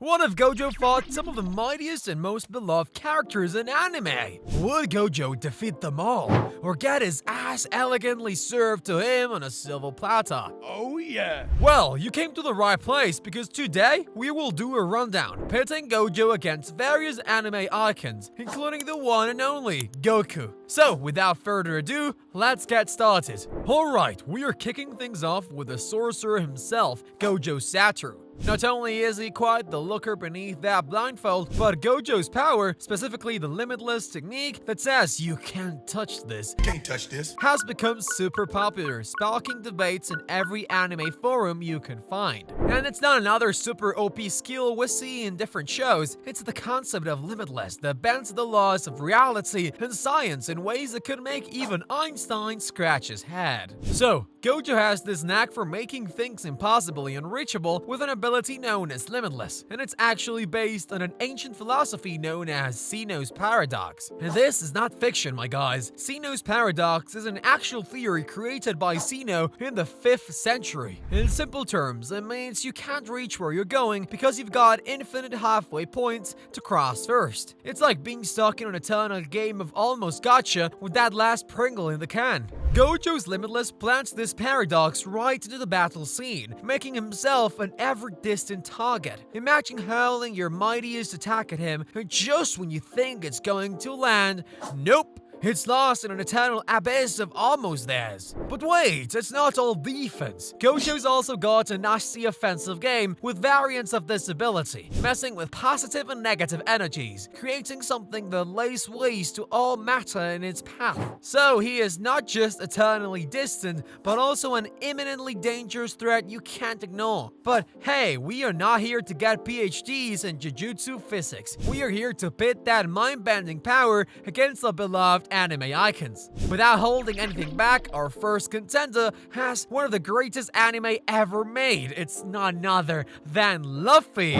What if Gojo fought some of the mightiest and most beloved characters in anime? Would Gojo defeat them all, or get his ass elegantly served to him on a silver platter? Oh yeah! Well, you came to the right place because today we will do a rundown, pitting Gojo against various anime icons, including the one and only Goku. So, without further ado, let's get started. Alright, we are kicking things off with the sorcerer himself, Gojo Satoru. Not only is he quite the looker beneath that blindfold, but Gojo's power, specifically the limitless technique that says you can't touch this, has become super popular, sparking debates in every anime forum you can find. And it's not another super OP skill we see in different shows, it's the concept of limitless that bends the laws of reality and science in ways that could make even Einstein scratch his head. So, Gojo has this knack for making things impossibly unreachable with an ability known as limitless, and it's actually based on an ancient philosophy known as Zeno's paradox. And this is not fiction, my guys. Zeno's paradox is an actual theory created by Zeno in the 5th century. In simple terms, it means you can't reach where you're going because you've got infinite halfway points to cross first. It's like being stuck in an eternal game of almost gotcha with that last Pringle in the can. Gojo's limitless plants this paradox right into the battle scene, making himself an ever-distant target. Imagine hurling your mightiest attack at him, and just when you think it's going to land, nope! It's lost in an eternal abyss of almost theirs. But wait, it's not all defense. Gojo's also got a nasty offensive game with variants of this ability, messing with positive and negative energies, creating something that lays waste to all matter in its path. So he is not just eternally distant, but also an imminently dangerous threat you can't ignore. But hey, we are not here to get PhDs in Jujutsu physics. We are here to pit that mind-bending power against the beloved anime icons. Without holding anything back, our first contender has one of the greatest anime ever made. It's none other than Luffy.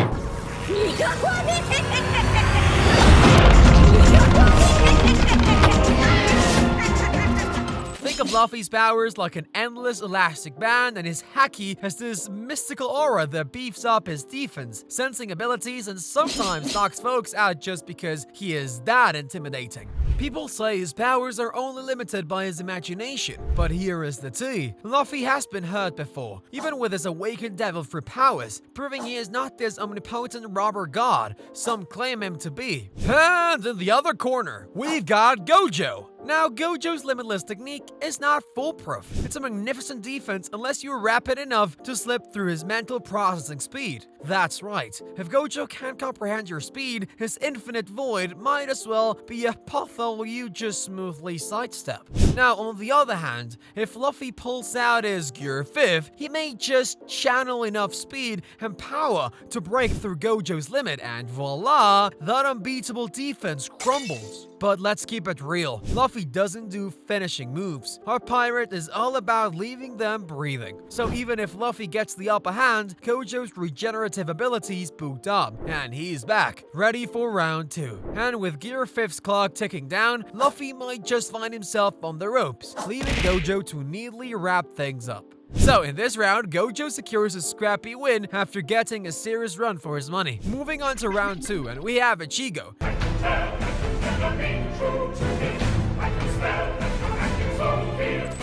Think of Luffy's powers like an endless elastic band, and his haki has this mystical aura that beefs up his defense, sensing abilities, and sometimes knocks folks out just because he is that intimidating. People say his powers are only limited by his imagination, but here is the tea. Luffy has been hurt before, even with his awakened devil fruit powers, proving he is not this omnipotent robber god some claim him to be. And in the other corner, we've got Gojo. Now, Gojo's limitless technique is not foolproof. It's a magnificent defense unless you're rapid enough to slip through his mental processing speed. That's right, if Gojo can't comprehend your speed, his infinite void might as well be a pothole you just smoothly sidestep. Now, on the other hand, if Luffy pulls out his Gear 5, he may just channel enough speed and power to break through Gojo's limit, and voila, that unbeatable defense crumbles. But let's keep it real. Luffy doesn't do finishing moves. Our pirate is all about leaving them breathing. So even if Luffy gets the upper hand, Gojo's regenerative abilities boot up, and he's back, ready for round 2. And with Gear 5's clock ticking down, Luffy might just find himself on the ropes, leaving Gojo to neatly wrap things up. So in this round, Gojo secures a scrappy win after getting a serious run for his money. Moving on to round 2, and we have Ichigo.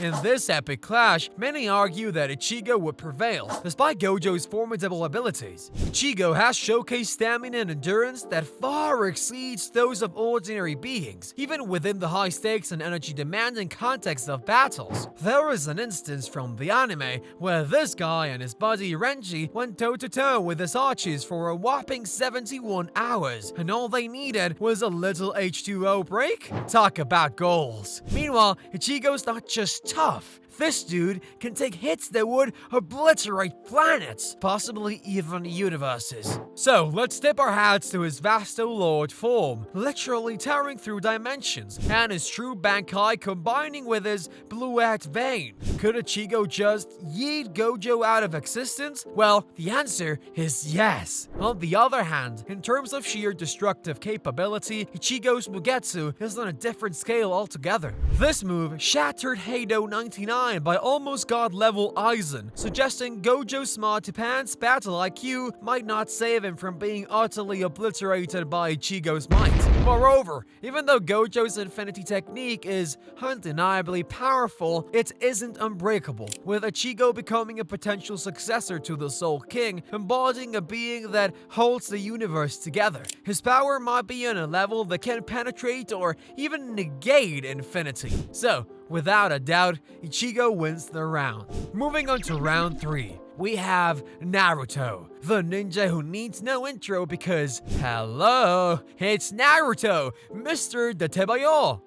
In this epic clash, many argue that Ichigo would prevail, despite Gojo's formidable abilities. Ichigo has showcased stamina and endurance that far exceeds those of ordinary beings, even within the high stakes and energy demanding context of battles. There is an instance from the anime where this guy and his buddy Renji went toe-to-toe with his archers for a whopping 71 hours, and all they needed was a little H2O break? Talk about goals. Meanwhile, Ichigo's not just tough. This dude can take hits that would obliterate planets, possibly even universes. So let's tip our hats to his Vasto Lord form, literally tearing through dimensions, and his true Bankai combining with his Bluette vein. Could Ichigo just yeet Gojo out of existence? Well, the answer is yes. On the other hand, in terms of sheer destructive capability, Ichigo's Mugetsu is on a different scale altogether. This move shattered Heido 99 defined by almost god-level Aizen, suggesting Gojo's smart-to-pants battle IQ might not save him from being utterly obliterated by Ichigo's might. Moreover, even though Gojo's infinity technique is undeniably powerful, it isn't unbreakable, with Ichigo becoming a potential successor to the Soul King, embodying a being that holds the universe together. His power might be on a level that can penetrate or even negate infinity. So, without a doubt, Ichigo wins the round. Moving on to round 3. We have Naruto, the ninja who needs no intro because, hello, it's Naruto, Mr. Datebayo.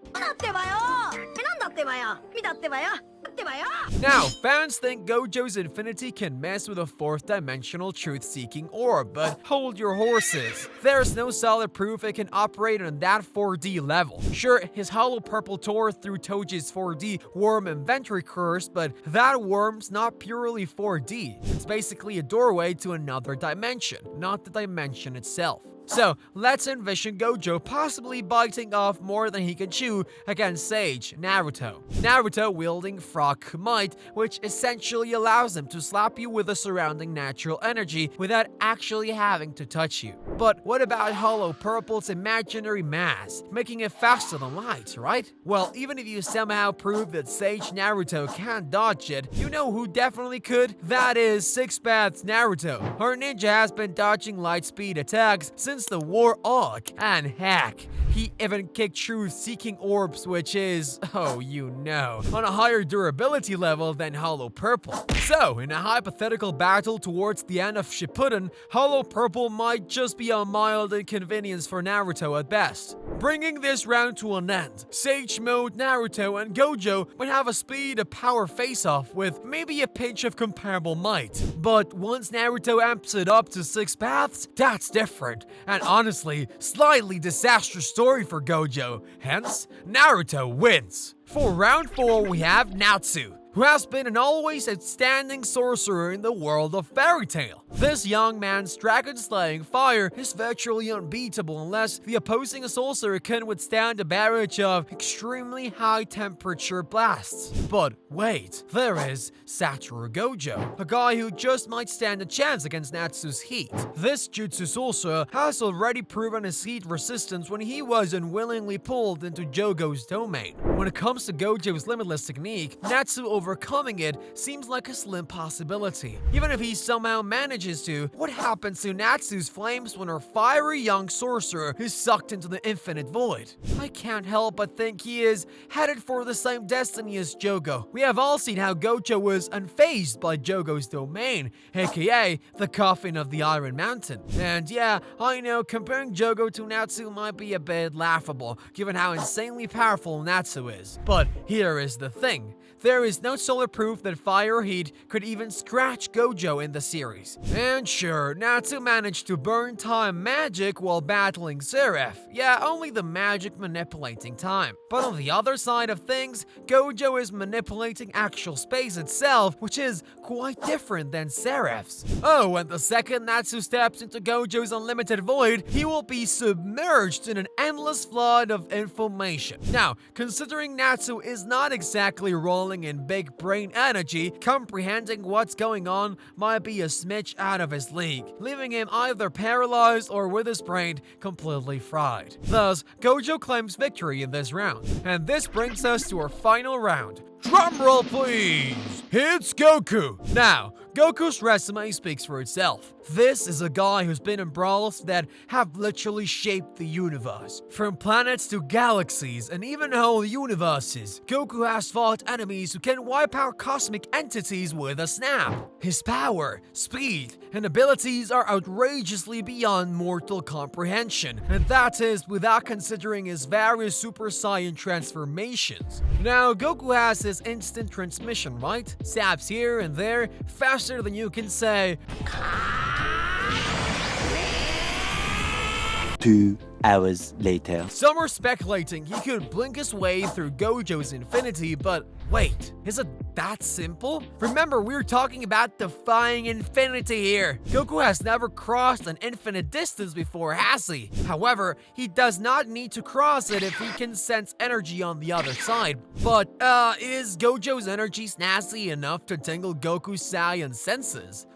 Now, fans think Gojo's infinity can mess with a 4th-dimensional truth-seeking orb, but hold your horses. There's no solid proof it can operate on that 4D level. Sure, his hollow purple tore through Toji's 4D worm inventory curse, but that worm's not purely 4D. It's basically a doorway to another dimension, not the dimension itself. So, let's envision Gojo possibly biting off more than he can chew against Sage Naruto. Naruto wielding Frog Might, which essentially allows him to slap you with the surrounding natural energy without actually having to touch you. But what about Hollow Purple's imaginary mass, making it faster than light, right? Well, even if you somehow prove that Sage Naruto can't dodge it, you know who definitely could? That is Six Paths Naruto. Her ninja has been dodging light speed attacks since the war arc, and heck, he even kicked truth-seeking orbs, which is, oh you know, on a higher durability level than Hollow Purple. So, in a hypothetical battle towards the end of Shippuden, Hollow Purple might just be a mild inconvenience for Naruto at best. Bringing this round to an end, Sage Mode Naruto and Gojo might have a speed and power face-off with maybe a pinch of comparable might. But once Naruto amps it up to 6 paths, that's different. And honestly, slightly disastrous story for Gojo. Hence, Naruto wins. For round 4, we have Natsu, who has been an always outstanding sorcerer in the world of Fairy Tail. This young man's dragon-slaying fire is virtually unbeatable unless the opposing sorcerer can withstand a barrage of extremely high-temperature blasts. But wait, there is Satoru Gojo, a guy who just might stand a chance against Natsu's heat. This jutsu sorcerer has already proven his heat resistance when he was unwillingly pulled into Jogo's domain. When it comes to Gojo's limitless technique, Natsu overcoming it seems like a slim possibility. Even if he somehow manages to, what happens to Natsu's flames when her fiery young sorcerer is sucked into the infinite void? I can't help but think he is headed for the same destiny as Jogo. We have all seen how Gojo was unfazed by Jogo's domain, aka the coffin of the Iron Mountain. And yeah, I know comparing Jogo to Natsu might be a bit laughable, given how insanely powerful Natsu is. But here is the thing. There is no solid proof that fire or heat could even scratch Gojo in the series. And sure, Natsu managed to burn time magic while battling Seraph. Yeah, only the magic manipulating time. But on the other side of things, Gojo is manipulating actual space itself, which is quite different than Seraph's. Oh, and the second Natsu steps into Gojo's unlimited void, he will be submerged in an endless flood of information. Now, considering Natsu is not exactly rolling in big brain energy, comprehending what's going on might be a smidge out of his league, leaving him either paralyzed or with his brain completely fried. Thus, Gojo claims victory in this round. And this brings us to our final round. Drumroll please! It's Goku! Now, Goku's resume speaks for itself. This is a guy who's been in brawls that have literally shaped the universe. From planets to galaxies and even whole universes, Goku has fought enemies who can wipe out cosmic entities with a snap. His power, speed, and abilities are outrageously beyond mortal comprehension, and that is without considering his various Super Saiyan transformations. Now, Goku has his instant transmission, right? Stabs here and there, faster than you can say. 2 hours later. Some are speculating he could blink his way through Gojo's infinity, but wait, is it that simple? Remember, we're talking about defying infinity here. Goku has never crossed an infinite distance before, has he? However, he does not need to cross it if he can sense energy on the other side. But, is Gojo's energy snazzy enough to tingle Goku's Saiyan senses?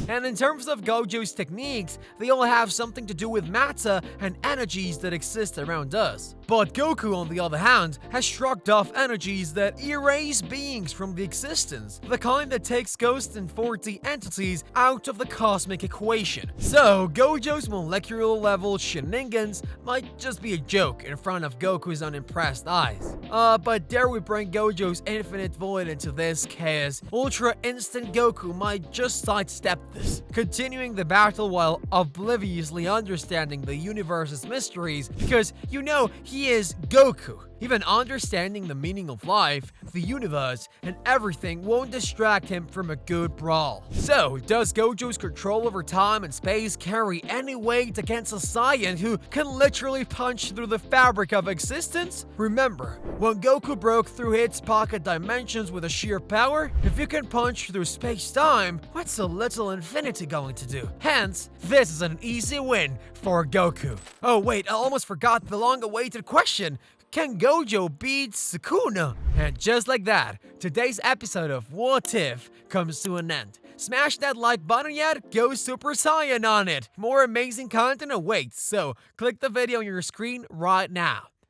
And in terms of Gojo's techniques, they all have something to do with matter and energies that exist around us. But Goku, on the other hand, has shrugged off energies that erase beings from the existence, the kind that takes ghosts and 4D entities out of the cosmic equation. So, Gojo's molecular level shenanigans might just be a joke in front of Goku's unimpressed eyes. But dare we bring Gojo's infinite void into this case, Ultra Instant Goku might just sidestep this, continuing the battle while obliviously understanding the universe's mysteries, because you know he is Goku. Even understanding the meaning of life, the universe, and everything won't distract him from a good brawl. So, does Gojo's control over time and space carry any weight against a Saiyan who can literally punch through the fabric of existence? Remember, when Goku broke through its pocket dimensions with a sheer power, if you can punch through space-time, what's a little infinity going to do? Hence, this is an easy win for Goku. Oh wait, I almost forgot the long-awaited question. Can Gojo beat Sukuna? And just like that, today's episode of What If comes to an end. Smash that like button yet? Go Super Saiyan on it! More amazing content awaits, so click the video on your screen right now.